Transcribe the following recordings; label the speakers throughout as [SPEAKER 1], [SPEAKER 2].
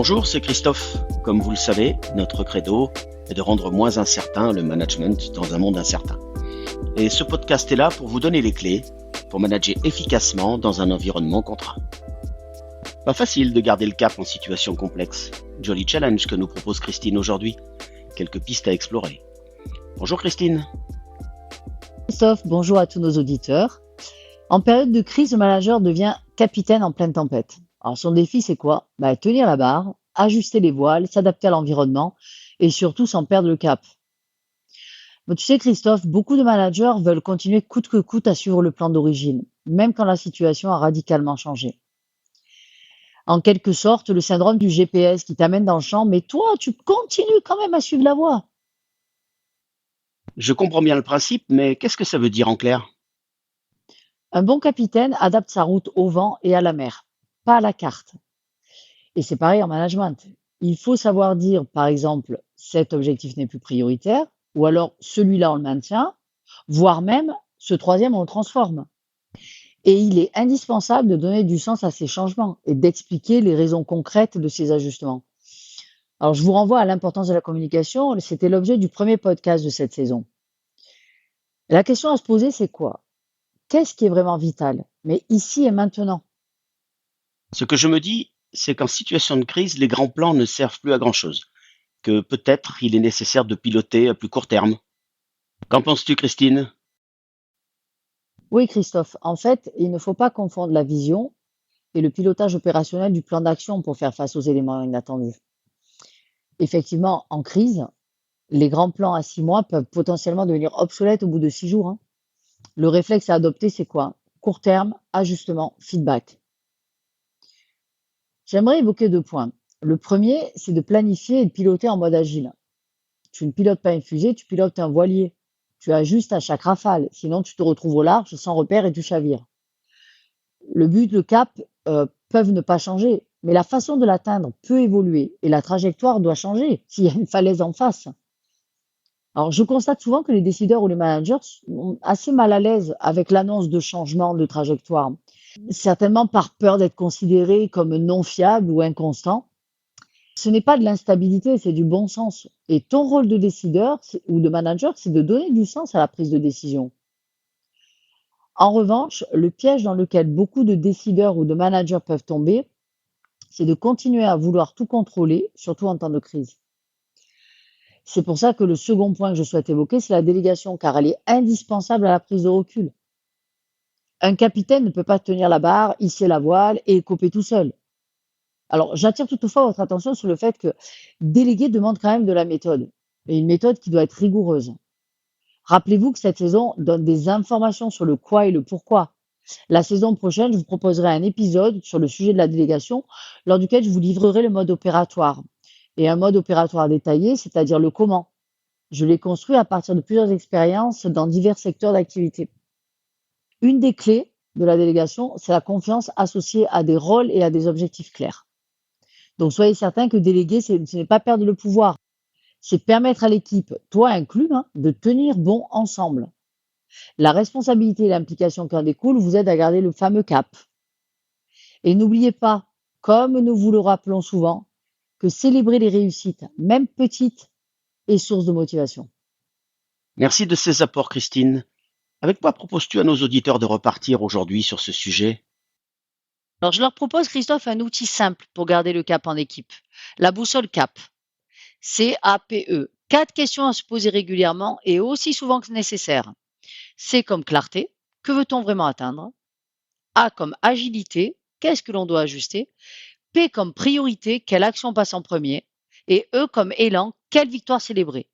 [SPEAKER 1] Bonjour, c'est Christophe. Comme vous le savez, notre credo est de rendre moins incertain le management dans un monde incertain. Et ce podcast est là pour vous donner les clés pour manager efficacement dans un environnement contraint. Pas facile de garder le cap en situation complexe. Joli challenge que nous propose Christine aujourd'hui. Quelques pistes à explorer. Bonjour Christine.
[SPEAKER 2] Christophe, bonjour à tous nos auditeurs. En période de crise, le manager devient capitaine en pleine tempête. Alors son défi, c'est quoi? Tenir la barre, ajuster les voiles, s'adapter à l'environnement et surtout sans perdre le cap. Mais tu sais, Christophe, beaucoup de managers veulent continuer coûte que coûte à suivre le plan d'origine, même quand la situation a radicalement changé. En quelque sorte, le syndrome du GPS qui t'amène dans le champ, mais toi, tu continues quand même à suivre la voie.
[SPEAKER 1] Je comprends bien le principe, mais qu'est-ce que ça veut dire en clair?
[SPEAKER 2] Un bon capitaine adapte sa route au vent et à la mer, pas à la carte. Et c'est pareil en management. Il faut savoir dire, par exemple, cet objectif n'est plus prioritaire, ou alors celui-là on le maintient, voire même ce troisième on le transforme. Et il est indispensable de donner du sens à ces changements et d'expliquer les raisons concrètes de ces ajustements. Alors je vous renvoie à l'importance de la communication, c'était l'objet du premier podcast de cette saison. La question à se poser, c'est quoi? Qu'est-ce qui est vraiment vital? Mais ici et maintenant.
[SPEAKER 1] Ce que je me dis, c'est qu'en situation de crise, les grands plans ne servent plus à grand-chose. Que peut-être il est nécessaire de piloter à plus court terme. Qu'en penses-tu, Christine?
[SPEAKER 2] Oui, Christophe, en fait, il ne faut pas confondre la vision et le pilotage opérationnel du plan d'action pour faire face aux éléments inattendus. Effectivement, en crise, les grands plans à 6 mois peuvent potentiellement devenir obsolètes au bout de 6 jours, hein. Le réflexe à adopter, c'est quoi? Court terme, ajustement, feedback. J'aimerais évoquer 2 points. Le premier, c'est de planifier et de piloter en mode agile. Tu ne pilotes pas une fusée, tu pilotes un voilier. Tu ajustes à chaque rafale, sinon tu te retrouves au large sans repère et tu chavires. Le but, le cap, peuvent ne pas changer, mais la façon de l'atteindre peut évoluer et la trajectoire doit changer s'il y a une falaise en face. Alors, je constate souvent que les décideurs ou les managers sont assez mal à l'aise avec l'annonce de changement de trajectoire, certainement par peur d'être considérés comme non fiables ou inconstants. Ce n'est pas de l'instabilité, c'est du bon sens. Et ton rôle de décideur ou de manager, c'est de donner du sens à la prise de décision. En revanche, le piège dans lequel beaucoup de décideurs ou de managers peuvent tomber, c'est de continuer à vouloir tout contrôler, surtout en temps de crise. C'est pour ça que le second point que je souhaite évoquer, c'est la délégation, car elle est indispensable à la prise de recul. Un capitaine ne peut pas tenir la barre, hisser la voile et couper tout seul. Alors, j'attire toutefois votre attention sur le fait que déléguer demande quand même de la méthode, et une méthode qui doit être rigoureuse. Rappelez-vous que cette saison donne des informations sur le quoi et le pourquoi. La saison prochaine, je vous proposerai un épisode sur le sujet de la délégation, lors duquel je vous livrerai le mode opératoire. Et un mode opératoire détaillé, c'est-à-dire le comment. Je l'ai construit à partir de plusieurs expériences dans divers secteurs d'activité. Une des clés de la délégation, c'est la confiance associée à des rôles et à des objectifs clairs. Donc soyez certains que déléguer, ce n'est pas perdre le pouvoir, c'est permettre à l'équipe, toi inclus, de tenir bon ensemble. La responsabilité et l'implication qui en découlent vous aident à garder le fameux cap. Et n'oubliez pas, comme nous vous le rappelons souvent, que célébrer les réussites, même petites, est source de motivation.
[SPEAKER 1] Merci de ces apports, Christine. Avec quoi proposes-tu à nos auditeurs de repartir aujourd'hui sur ce sujet?
[SPEAKER 2] Alors je leur propose, Christophe, un outil simple pour garder le cap en équipe. La boussole CAP. CAPE. 4 questions à se poser régulièrement et aussi souvent que nécessaire. C comme clarté. Que veut-on vraiment atteindre? A comme agilité. Qu'est-ce que l'on doit ajuster? P comme priorité. Quelle action passe en premier? Et E comme élan. Quelle victoire célébrer?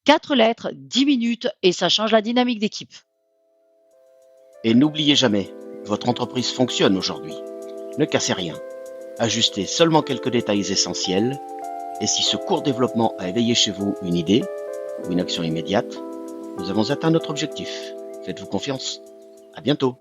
[SPEAKER 2] 4 lettres, 10 minutes et ça change la dynamique d'équipe.
[SPEAKER 1] Et n'oubliez jamais, votre entreprise fonctionne aujourd'hui. Ne cassez rien. Ajustez seulement quelques détails essentiels. Et si ce court développement a éveillé chez vous une idée ou une action immédiate, nous avons atteint notre objectif. Faites-vous confiance. À bientôt.